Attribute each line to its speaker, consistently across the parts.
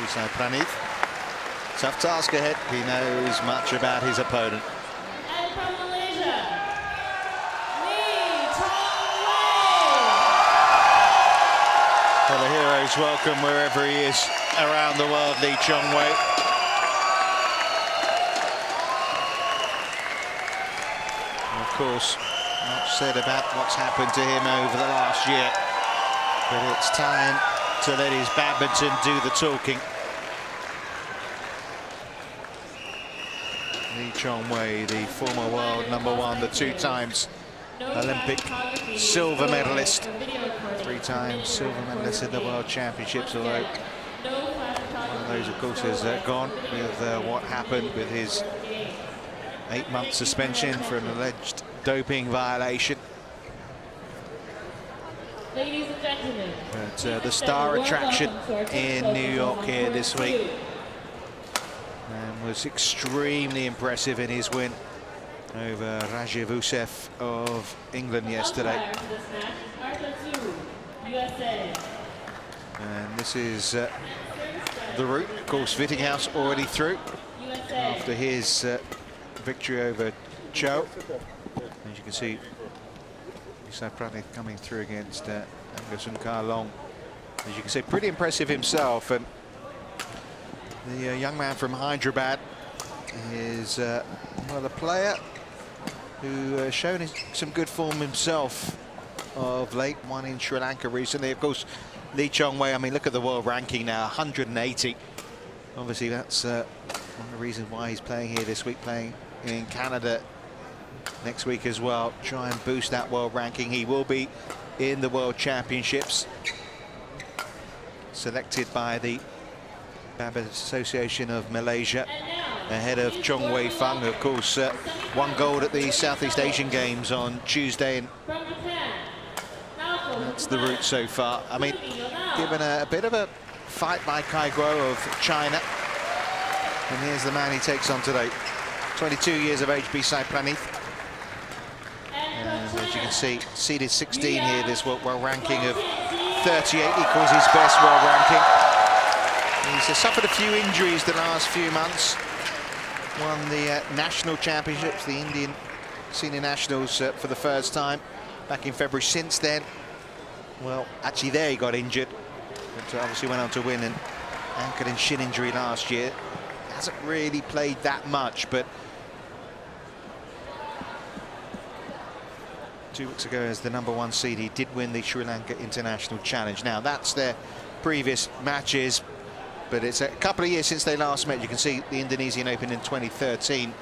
Speaker 1: Sai Praneeth. Tough task ahead. He knows much about his opponent.
Speaker 2: And from Malaysia, Lee Chong Wei.
Speaker 1: Well, the hero's welcome wherever he is around the world, Lee Chong Wei. And of course, much said about what's happened to him over the last year. But it's time to let his badminton do the talking. Lee Chong Wei, the former world #1, the 2 times Olympic silver medalist, 3 times silver medalist in the World Championships, although one of those, of course, is gone with what happened with his 8-month suspension for an alleged doping violation.
Speaker 2: Ladies and gentlemen,
Speaker 1: But the star attraction in New York here this week, and was extremely impressive in his win over Rajevusev of England yesterday. And this is the route. Of course, Vittinghouse already through after his victory over Cho. As you can see, Sai Praneeth coming through against Anderson Carlong. As you can see, pretty impressive himself. And the young man from Hyderabad is well, a player who has shown some good form himself of late. Won in Sri Lanka recently. Of course, Lee Chong Wei, I mean, look at the world ranking now, 180. Obviously, that's one of the reasons why he's playing here this week, playing in Canada next week as well. Try and boost that world ranking. He will be in the World Championships, selected by the Badminton Association of Malaysia, ahead of Chong Wei Fung, who of course won gold at the Southeast Asian Games on Tuesday, and that's the route so far. I mean, given a bit of a fight by Kai Guo of China, and here's the man he takes on today. 22 years of age, Sai Praneeth. And as you can see, seeded 16 here, this world ranking of 38 equals his best world ranking. He's suffered a few injuries the last few months. Won the national championships, the Indian senior nationals for the first time back in February. Since then, well, actually there he got injured, but obviously went on to win an ankle and shin injury last year. Hasn't really played that much, but 2 weeks ago as the #1 seed, he did win the Sri Lanka International Challenge. Now that's their previous matches, but it's a couple of years since they last met. You can see the Indonesian Open in 2013,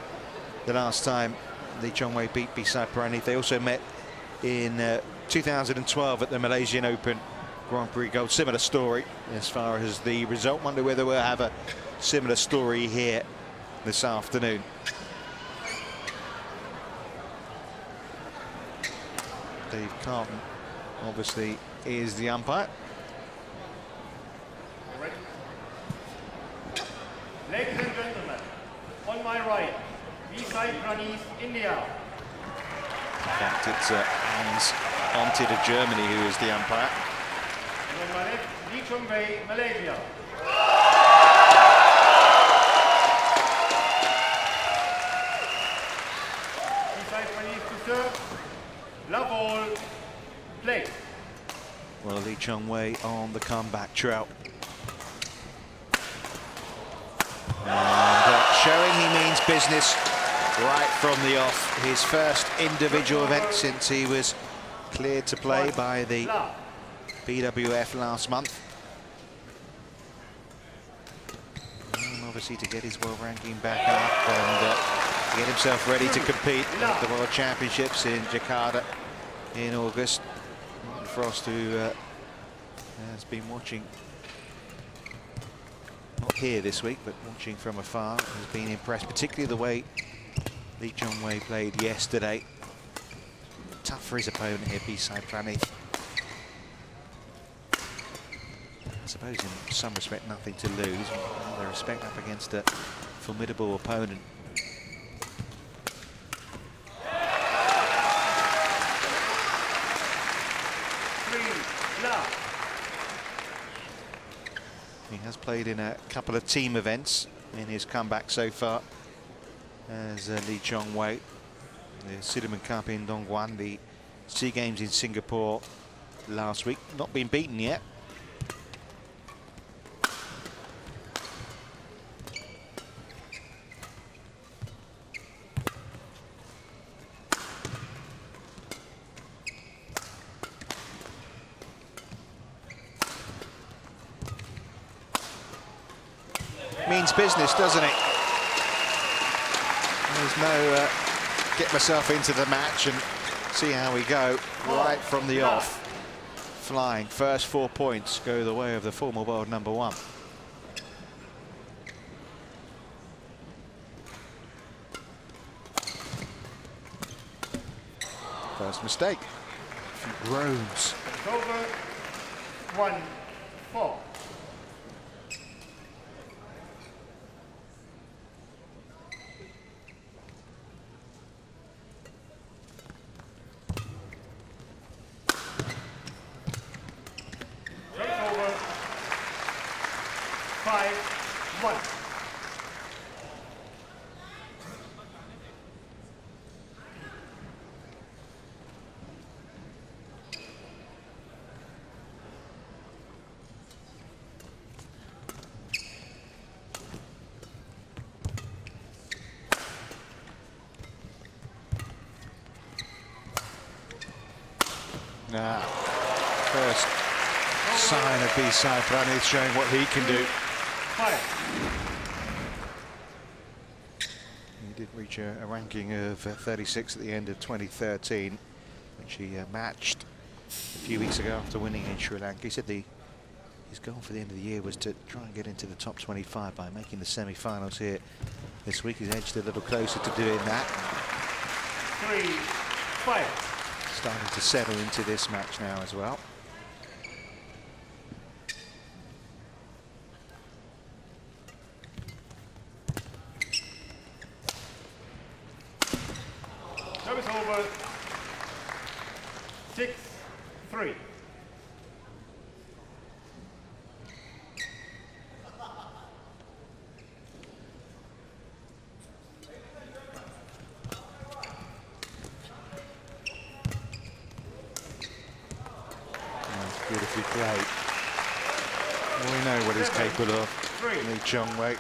Speaker 1: the last time Lee Chong Wei beat Sai Praneeth. They also met in 2012 at the Malaysian Open Grand Prix Gold. Similar story as far as the result. Wonder whether we'll have a similar story here this afternoon. Dave Carlton obviously is the umpire.
Speaker 3: Ladies and gentlemen, on my right, Sai Praneeth, India.
Speaker 1: In fact, it's Hans Onted of Germany who is the umpire.
Speaker 3: And on my left, Lee Chong Wei, Malaysia. Sai Praneeth to serve. Love all, play.
Speaker 1: Well, Lee Chong Wei on the comeback trail. And showing he means business right from the off. His first individual event since he was cleared to play by the BWF last month. And obviously to get his world ranking back up and get himself ready to compete at the World Championships in Jakarta in August. Frost, who has been watching, not here this week, but watching from afar, has been impressed, particularly the way Lee Chong Wei played yesterday. Tough for his opponent here, Sai Praneeth. I suppose in some respect nothing to lose. All their respect up against a formidable opponent. He has played in a couple of team events in his comeback so far as Lee Chong Wei. The Cinnamon Cup in Dongguan, the SEA Games in Singapore last week. Not been beaten yet. Means business, doesn't it? There's no get myself into the match and see how we go right from the off. Flying. First 4 points go the way of the former world #1. First mistake. A few groans.
Speaker 3: Over 1-4. Over 5-1.
Speaker 1: First sign of Sai Praneeth showing what he can do. He did reach a ranking of 36 at the end of 2013, which he matched a few weeks ago after winning in Sri Lanka. He said his goal for the end of the year was to try and get into the top 25 by making the semi-finals here this week. He's edged a little closer to doing that.
Speaker 3: 3-5.
Speaker 1: Starting to settle into this match now as well.
Speaker 3: Service over 6-3.
Speaker 1: Beautifully played. We know what he's capable of, Lee Chong Wei.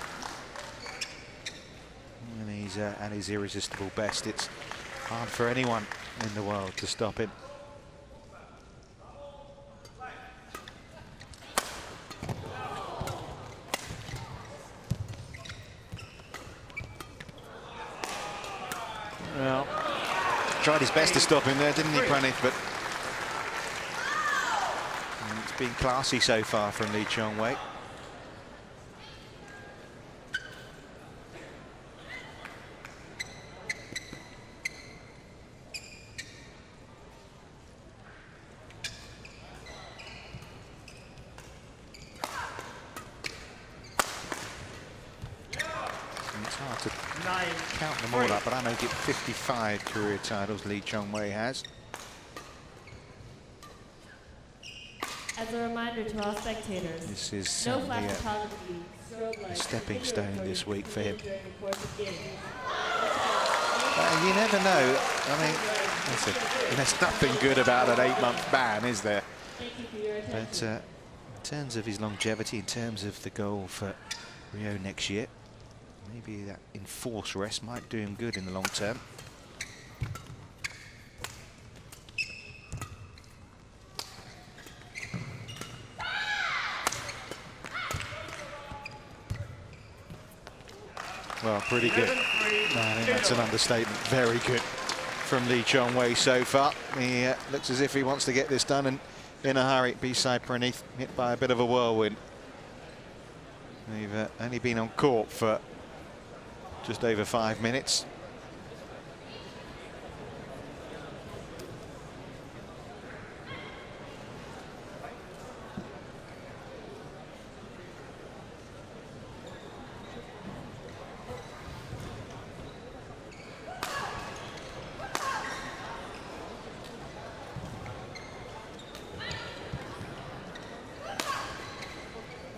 Speaker 1: And he's at his irresistible best. It's hard for anyone in the world to stop him. Well, tried his best to stop him there, didn't he, Praneeth? But it's been classy so far from Lee Chong Wei. It's hard to count them all up, but I make it 55 career titles Lee Chong Wei has.
Speaker 2: As a reminder to all spectators,
Speaker 1: This is
Speaker 2: no
Speaker 1: certainly
Speaker 2: flash photography, strobe
Speaker 1: a
Speaker 2: lights,
Speaker 1: stepping stone this week for him.
Speaker 2: during the course of games.
Speaker 1: You never know. I mean, listen, there's nothing good about an 8-month ban, is there?
Speaker 2: Thank you for your attention.
Speaker 1: But in terms of his longevity, in terms of the goal for Rio next year, maybe that enforced rest might do him good in the long term. Well, pretty good. No, I think that's an understatement. Very good from Lee Chong Wei so far. He looks as if he wants to get this done and in a hurry. Sai Praneeth hit by a bit of a whirlwind. They've only been on court for just over 5 minutes.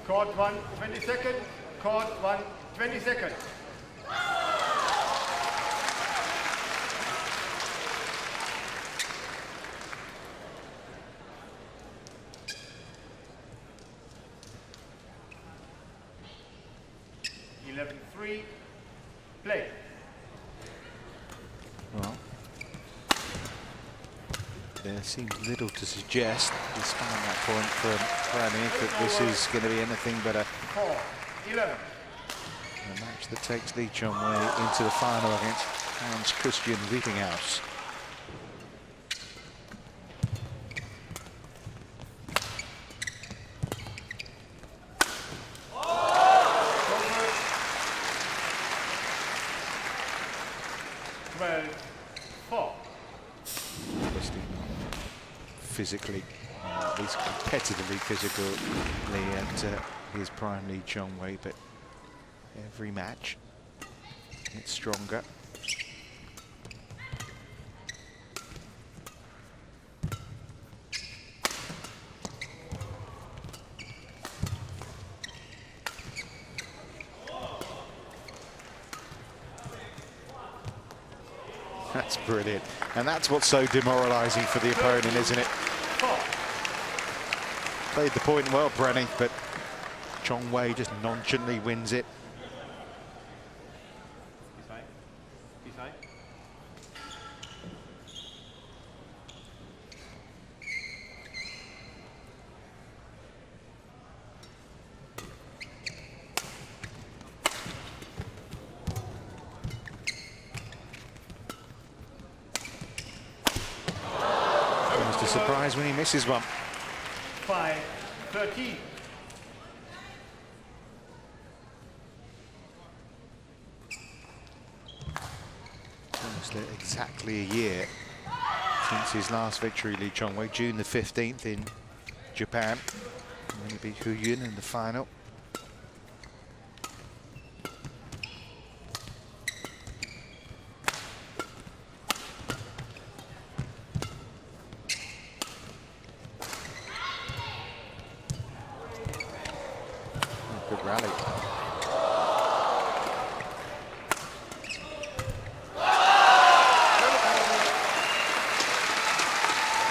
Speaker 3: Court 1, 20 seconds. Court 1, 20 seconds. Play.
Speaker 1: Well, there seems little to suggest, despite that point from Praneeth, that this is going to be anything but a
Speaker 3: 4-11.
Speaker 1: match that takes Lee Chong Wei into the final against Hans Christian Wittinghaus. Physically, at least competitively physically at his prime, Lee Chong Wei, but every match it's stronger. That's brilliant, and that's what's so demoralising for the opponent, isn't it? Played the point well, Praneeth, but Chong Wei just nonchalantly wins it. Almost a surprise when he misses one.
Speaker 3: 5-13.
Speaker 1: Almost exactly a year since his last victory, Lee Chong Wei, June the 15th in Japan, when he beat Hu Yun in the final. Good rally.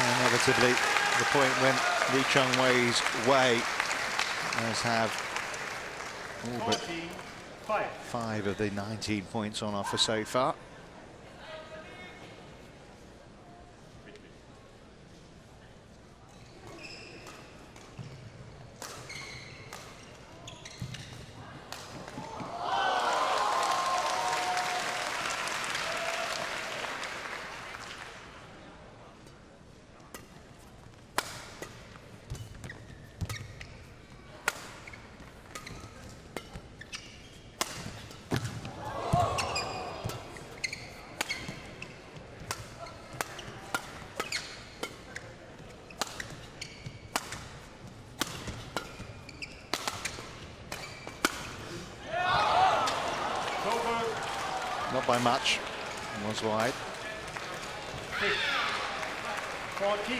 Speaker 1: Inevitably, the point went Lee Chong Wei's way, as have all but 5 of the 19 points on offer so far. Not by much, was wide.
Speaker 3: 14.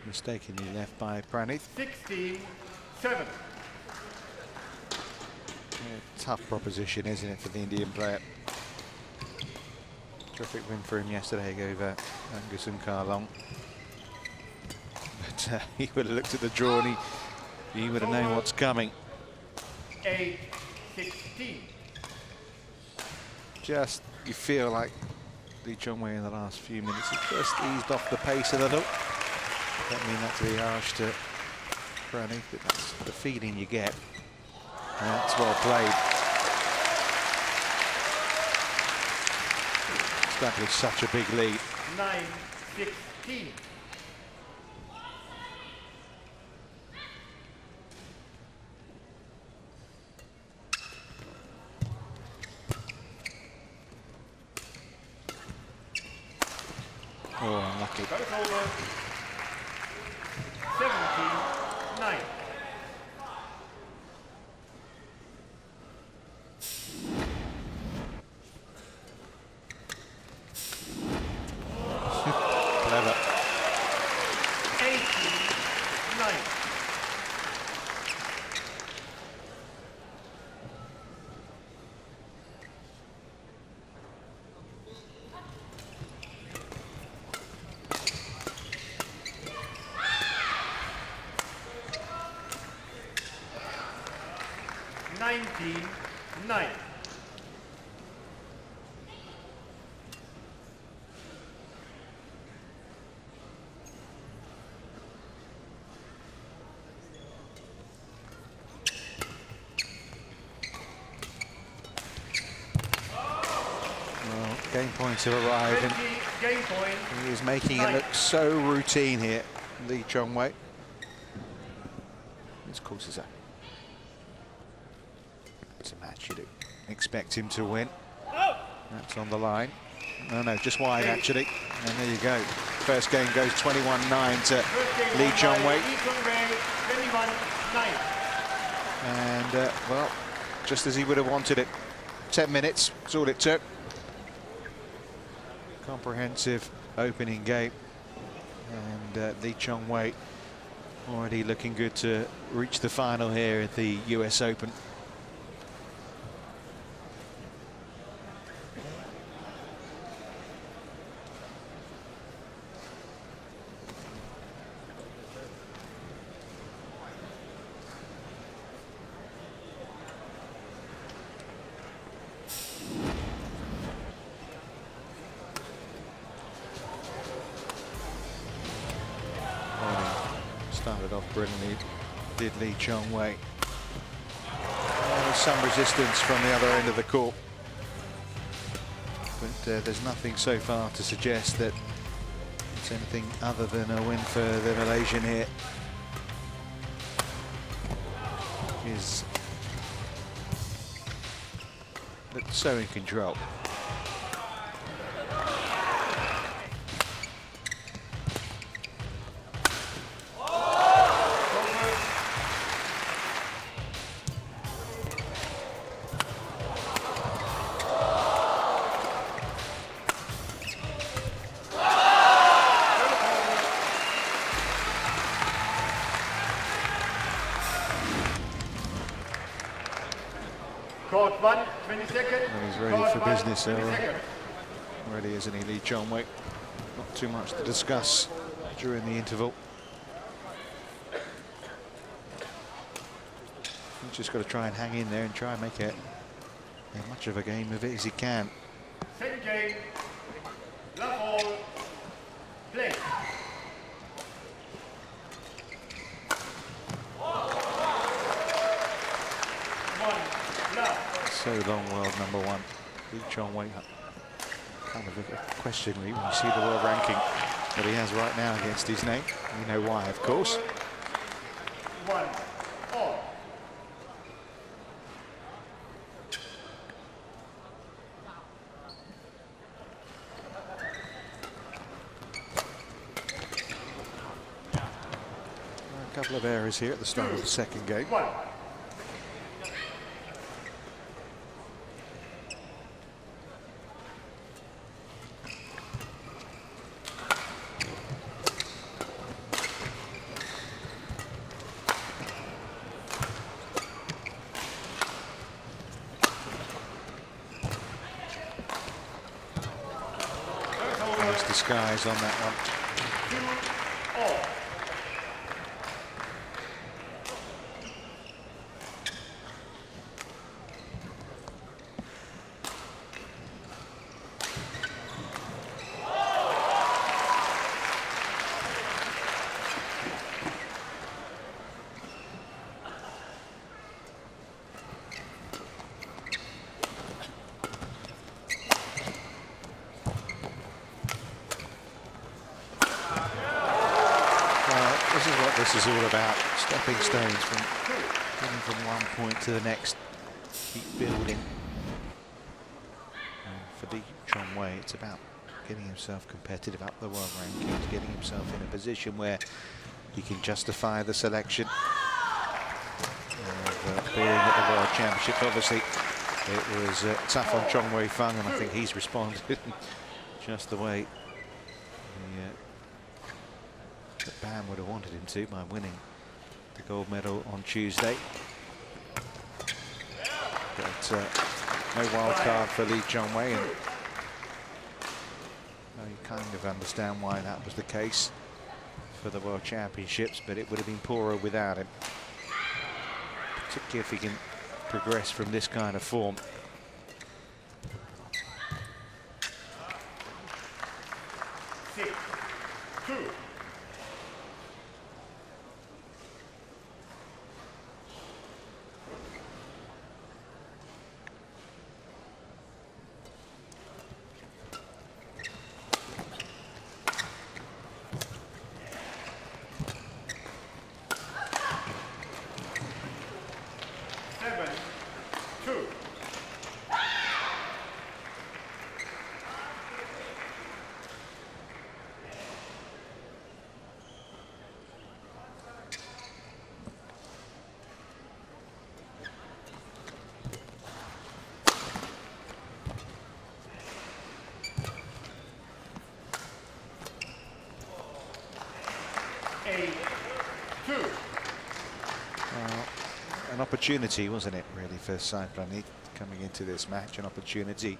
Speaker 1: Mistakenly left by Praneeth.
Speaker 3: 16-7.
Speaker 1: tough proposition, isn't it, for the Indian player? Terrific win for him yesterday over Angus and Carlong. But he would have looked at the draw and he would have known what's coming.
Speaker 3: 8-16.
Speaker 1: Just, you feel like Lee Chong Wei in the last few minutes has just eased off the pace a little. Don't mean that to be harsh to Praneeth, but that's the feeling you get. And that's well played. Established such a big lead.
Speaker 3: 9-16.
Speaker 1: Oh, unlucky.
Speaker 3: Goes over. 17-9.
Speaker 1: Clever.
Speaker 3: 18-9. Nine.
Speaker 1: Well, game points have arrived, and
Speaker 3: Game point.
Speaker 1: he is making it look so routine here, Lee Chong Wei. This course is it's a match you'd expect him to win. That's on the line. No, just wide actually. And there you go. First game goes 21-9 to Lee Chong Wei.
Speaker 3: 21-9.
Speaker 1: And, well, just as he would have wanted it. 10 minutes, that's all it took. Comprehensive opening game. And Lee Chong Wei already looking good to reach the final here at the US Open. Started off brilliantly, did Lee Chong Wei. There's some resistance from the other end of the court, but there's nothing so far to suggest that it's anything other than a win for the Malaysian here. Is looked so in control.
Speaker 3: Court 1, 20 seconds.
Speaker 1: And he's ready for business already, isn't he, Lee Chong Wei? Not too much to discuss during the interval. He's just got to try and hang in there and try and make it as much of a game of it as he can.
Speaker 3: Second game, love all, play.
Speaker 1: So long, world number one. Lee Chong Wei, kind of questionably when you see the world ranking that he has right now against his name. You know why, of course.
Speaker 3: 1-all.
Speaker 1: A couple of errors here at the start of the second game.
Speaker 3: 1.
Speaker 1: Nice disguise on that one.
Speaker 3: 2-all.
Speaker 1: This is all about stepping stones from getting from one point to the next. Keep building. And for Lee Chong Wei, it's about getting himself competitive up the world rankings, getting himself in a position where he can justify the selection of being at the World Championships. Obviously, it was tough on Chong Wei Fung, and I think he's responded just the way the BAM would have wanted him to by winning the gold medal on Tuesday. But no wild card for Lee Chong Wei, and you kind of understand why that was the case for the World Championships, but it would have been poorer without him, particularly if he can progress from this kind of form. An opportunity, wasn't it, really, for Sai Praneeth coming into this match? An opportunity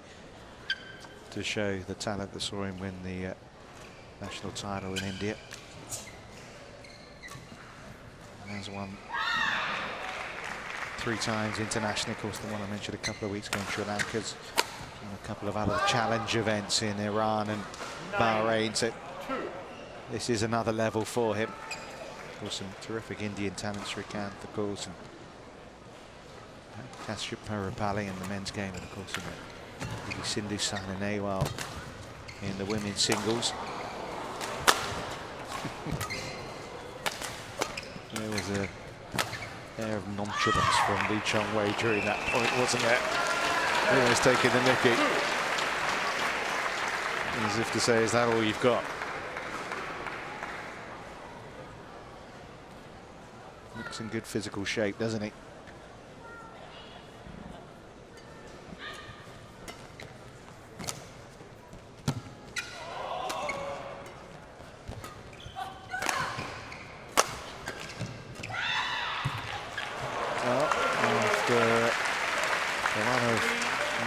Speaker 1: to show the talent that saw him win the national title in India. And has won 3 times internationally. Of course, the one I mentioned a couple of weeks ago in Sri Lanka's, and a couple of other challenge events in Iran and Bahrain. So this is another level for him. Of course, some terrific Indian talent, Srikanth, of course, and Kashyap Parupalli in the men's game, and of course Sindhu Saina Nehwal in the women's singles. There was an air of nonchalance from Lee Chong Wei during that point, wasn't there? Almost taking the nicky, as if to say, is that all you've got? Looks in good physical shape, doesn't he? Well, after a run of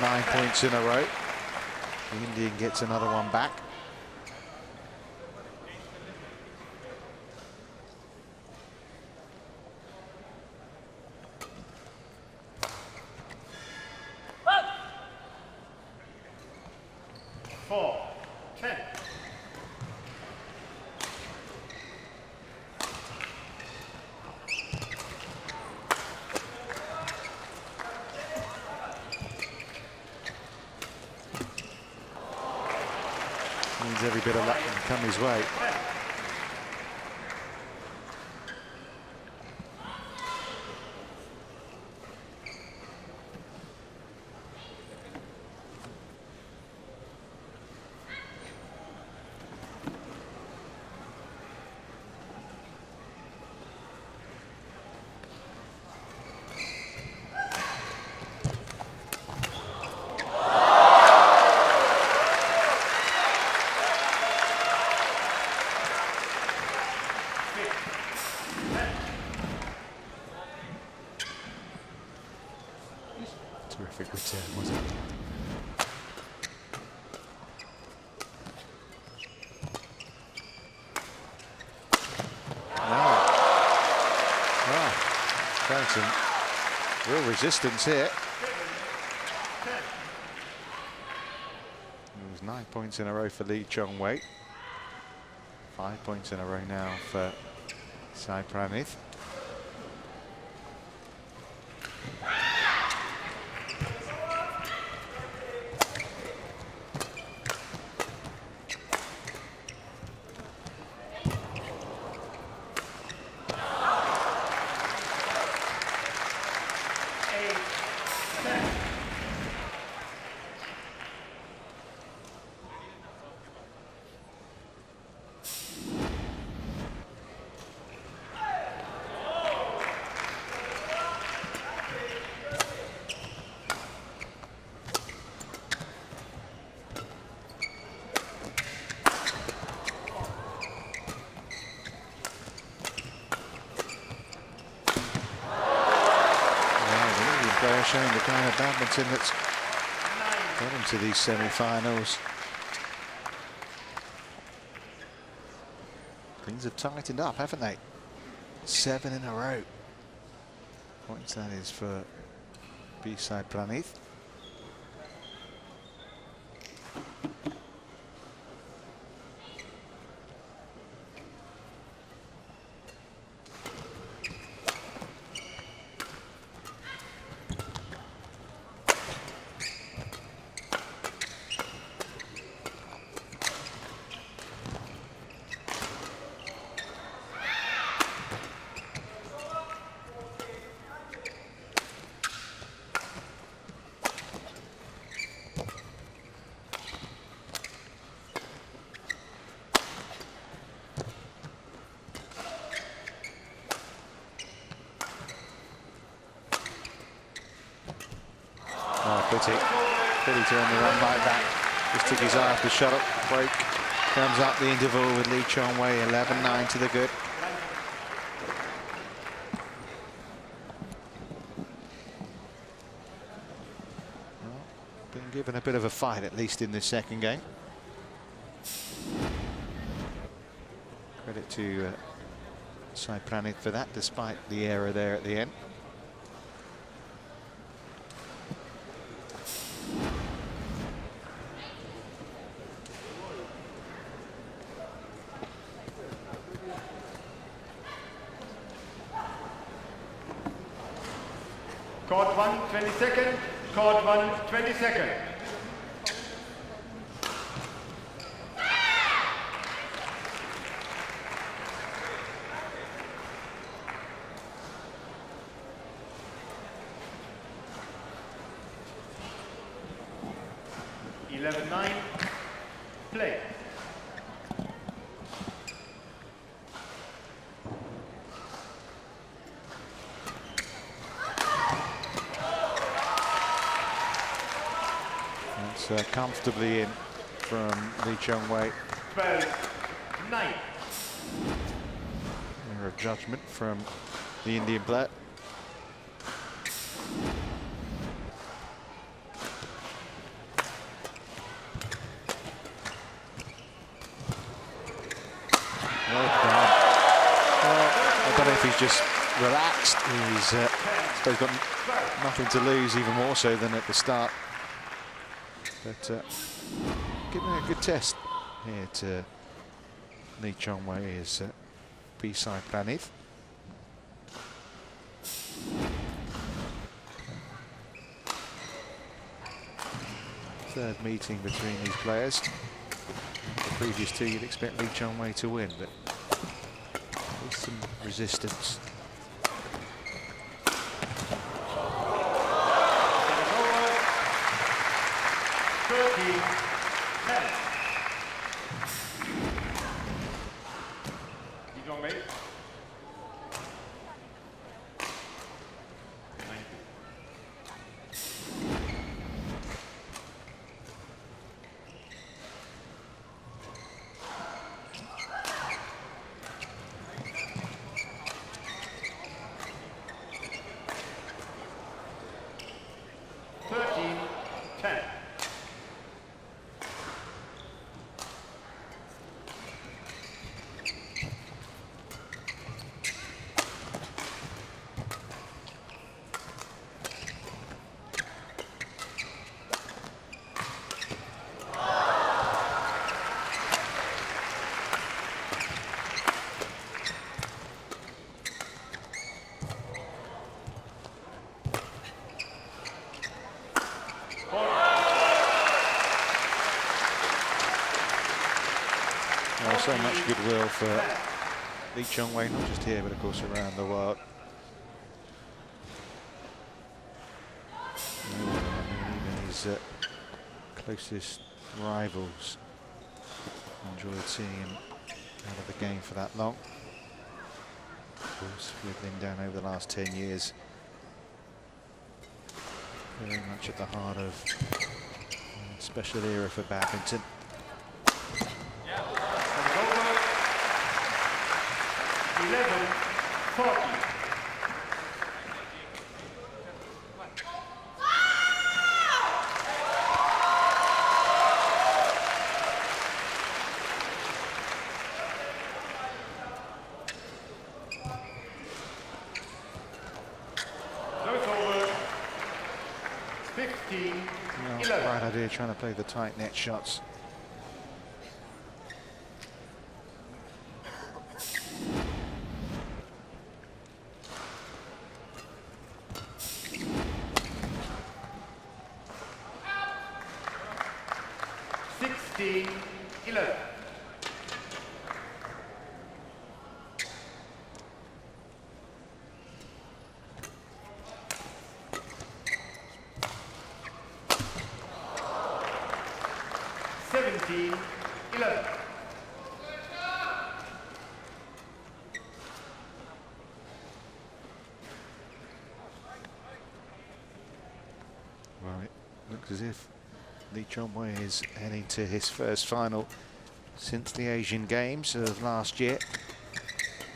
Speaker 1: 9 points in a row, the Indian gets another one back. Needs every bit of luck to come his way. Terrific return, wasn't it? some real resistance here. It was 9 points in a row for Lee Chong Wei. 5 points in a row now for Sai Praneeth. Showing the kind of badminton that's got into these semi-finals. Things have tightened up, haven't they? 7 in a row. Points that is for Sai Praneeth. Pity to end the run like that. Just took his eye off the shuttle. Break comes up the interval with Lee Chong Wei. 11-9 to the good. Well, been given a bit of a fight, at least in this second game. Credit to Sai Praneeth for that, despite the error there at the end.
Speaker 3: Court 1, 20 seconds. Court 1, 20 seconds. Play.
Speaker 1: Comfortably in from Lee Chong Wei.
Speaker 3: 12-9.
Speaker 1: Error of judgment from the Indian player. I don't know if he's just relaxed. He's I suppose got nothing to lose, even more so than at the start. But giving a good test here to Lee Chong Wei is Sai Praneeth. Third meeting between these players. The previous two you'd expect Lee Chong Wei to win, but with some resistance.
Speaker 3: Lee Chong Wei. 13-10.
Speaker 1: So much goodwill for Lee Chong Wei, not just here, but of course around the world. No one, I mean, even his closest rivals enjoyed seeing him out of the game for that long. Of course, with him down over the last 10 years, very much at the heart of a special era for badminton.
Speaker 3: Yeah. 11-40.
Speaker 1: Right idea, trying to play the tight net shots. Well, it looks as if Lee Chong Wei is heading to his first final since the Asian Games of last year.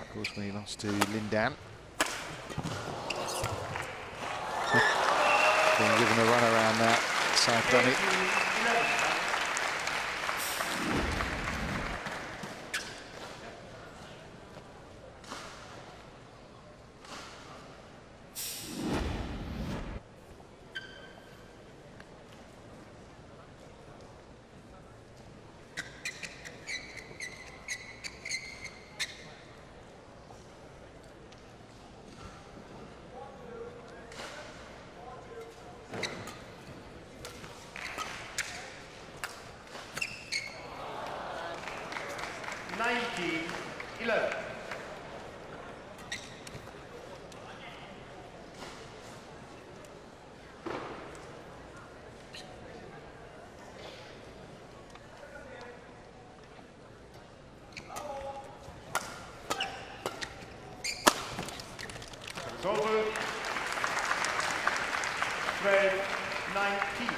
Speaker 1: Of course, when he lost to Lin Dan. Being given a run around that, Sai Praneeth.
Speaker 3: Over 12-19.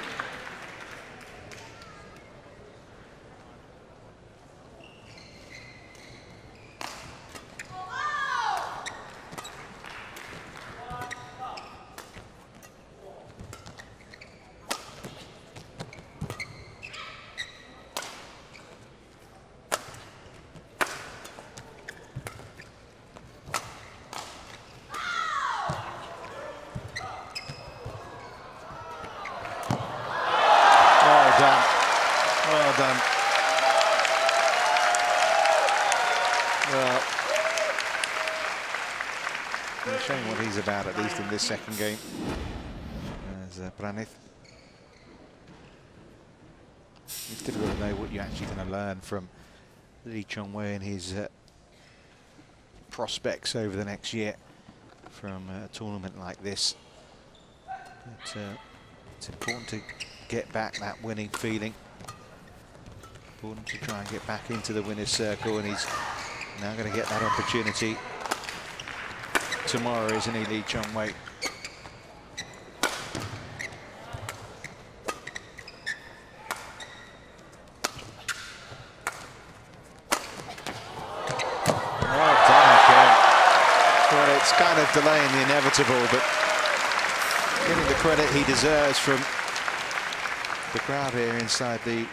Speaker 1: Well done. Well, he's showing what he's about, at least in this second game, as Praneeth. It's difficult to know what you're actually going to learn from Lee Chong Wei and his prospects over the next year from a tournament like this. But it's important to get back that winning feeling. Important to try and get back into the winner's circle, and he's now going to get that opportunity tomorrow, isn't he, Lee Chong Wei? Well done again. Well, it's kind of delaying the inevitable, but getting the credit he deserves from the crowd here inside the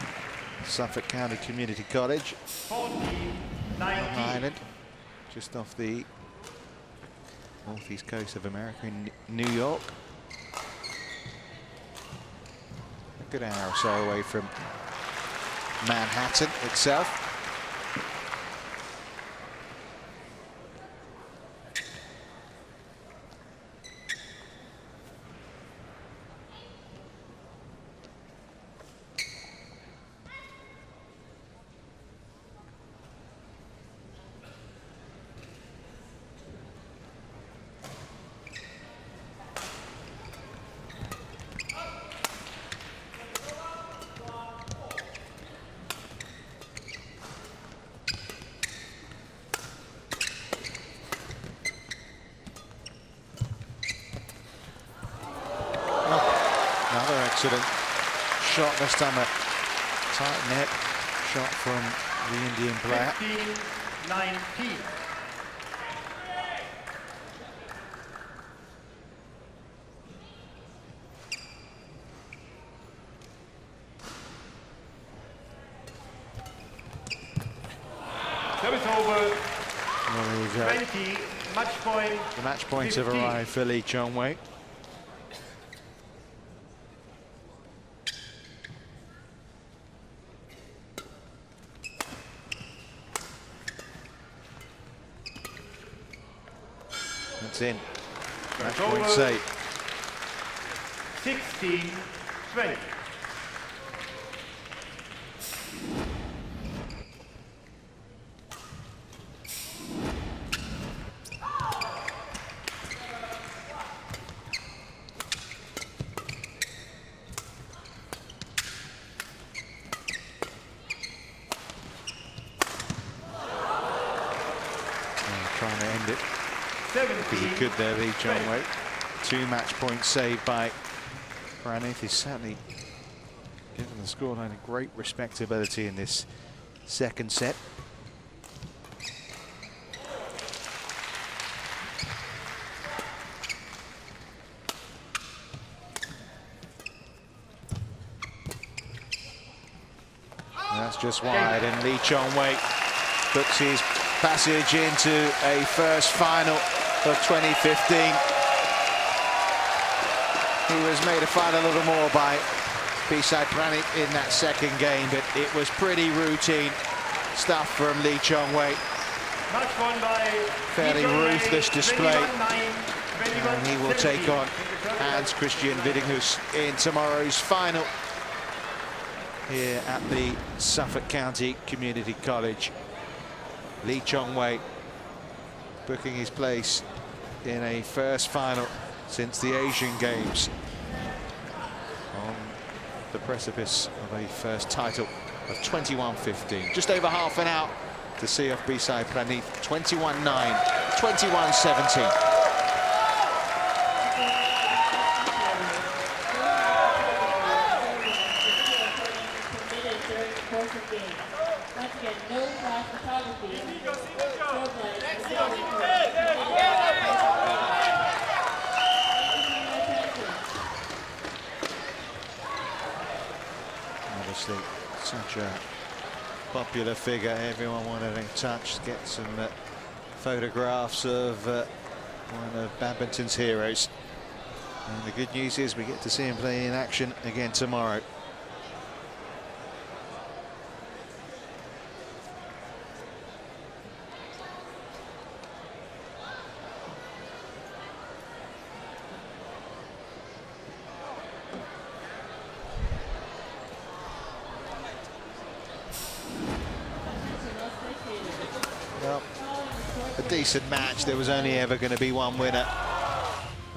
Speaker 1: Suffolk County Community College, Long Island, just off the northeast coast of America in New York. A good hour or so away from Manhattan itself. excellent shot this time. A tight net shot from the Indian player.
Speaker 3: 15-19. Service over.
Speaker 1: Well, there you go.
Speaker 3: 20 match point.
Speaker 1: The match points have
Speaker 3: 15.
Speaker 1: arrived for Lee Chong Wei. That's in. Match point saved.
Speaker 3: 16-20.
Speaker 1: Trying to end it.
Speaker 3: 17.
Speaker 1: Because he could there, Lee Chong Wei. 2 match points saved by Praneeth. He's certainly given the scoreline a great respectability in this second set. And that's just wide, and Lee Chong Wei books his passage into a first final of 2015. He was made a fight a little more by Sai Praneeth in that second game, but it was pretty routine stuff from Lee Chong Wei.
Speaker 3: Match won by
Speaker 1: Fairly
Speaker 3: Lee Chong Wei,
Speaker 1: ruthless display.
Speaker 3: 21-9,
Speaker 1: And he will take on Hans Christian Widdinghus in tomorrow's final here at the Suffolk County Community College. Lee Chong Wei booking his place in a first final since the Asian Games, on the precipice of a first title of 21-15. Just over half an hour to see off Sai Praneeth. 21-9, 21-17. Obviously, such a popular figure. Everyone wanted in touch, get some photographs of one of badminton's heroes. And the good news is we get to see him play in action again tomorrow. Well, a decent match. There was only ever going to be one winner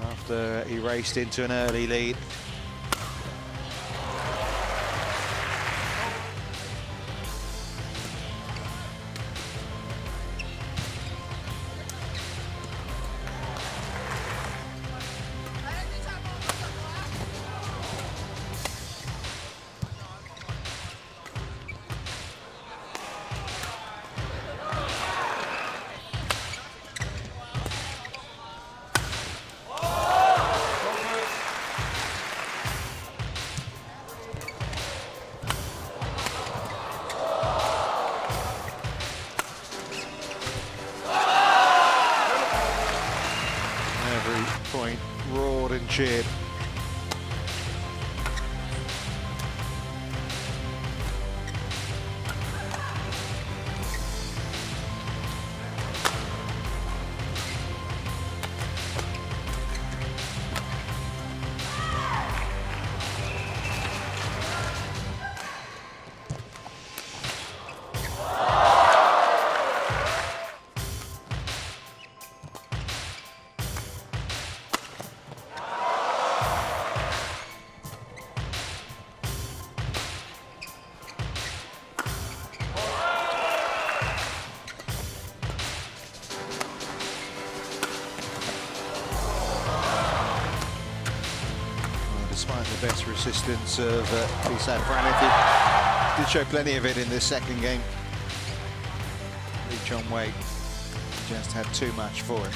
Speaker 1: after he raced into an early lead. Point roared and cheered. better assistance of Sai Praneeth. He did show plenty of it in this second game. Lee Chong Wei just had too much for him.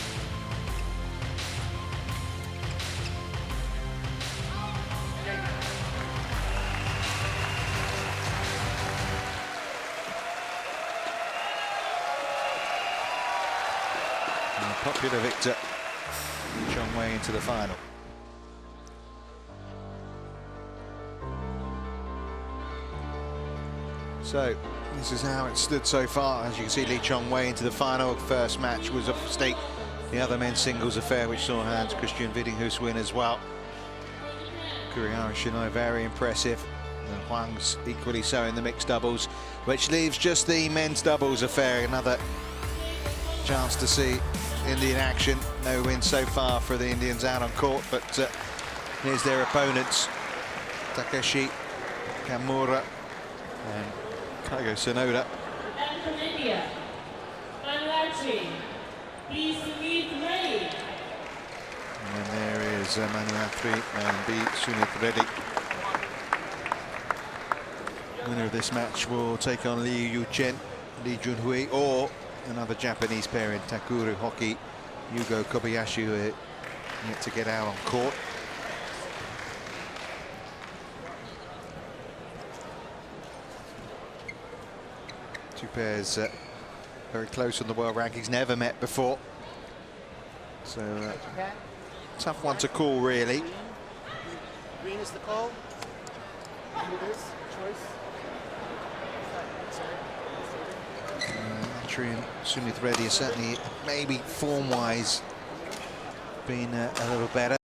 Speaker 1: And a popular victor, Lee Chong Wei into the final. So this is how it stood so far. As you can see, Lee Chong Wei into the final. First match was off stake. The other men's singles affair, which saw Hans Christian Widdinghus win as well. Kurihara Shinoi very impressive. And Huang's equally so in the mixed doubles, which leaves just the men's doubles affair. Another chance to see Indian action. No win so far for the Indians out on court, but here's their opponents: Takeshi Kamura and Kaigo Sonoda.
Speaker 2: And from India, Manuatri, please meet ready.
Speaker 1: And there is Manuatri and B. Sunit Reddy. Winner of this match will take on Liu Yu-chen, Lee Junhui, or another Japanese pair in Takuru Hoki, Yugo Kobayashi, who are yet to get out on court. Two pairs very close on the world rankings, never met before. So tough one to call, really.
Speaker 4: Green is the call. It is choice.
Speaker 1: Atri and Sunit Reddy are certainly, maybe form-wise, been a little better.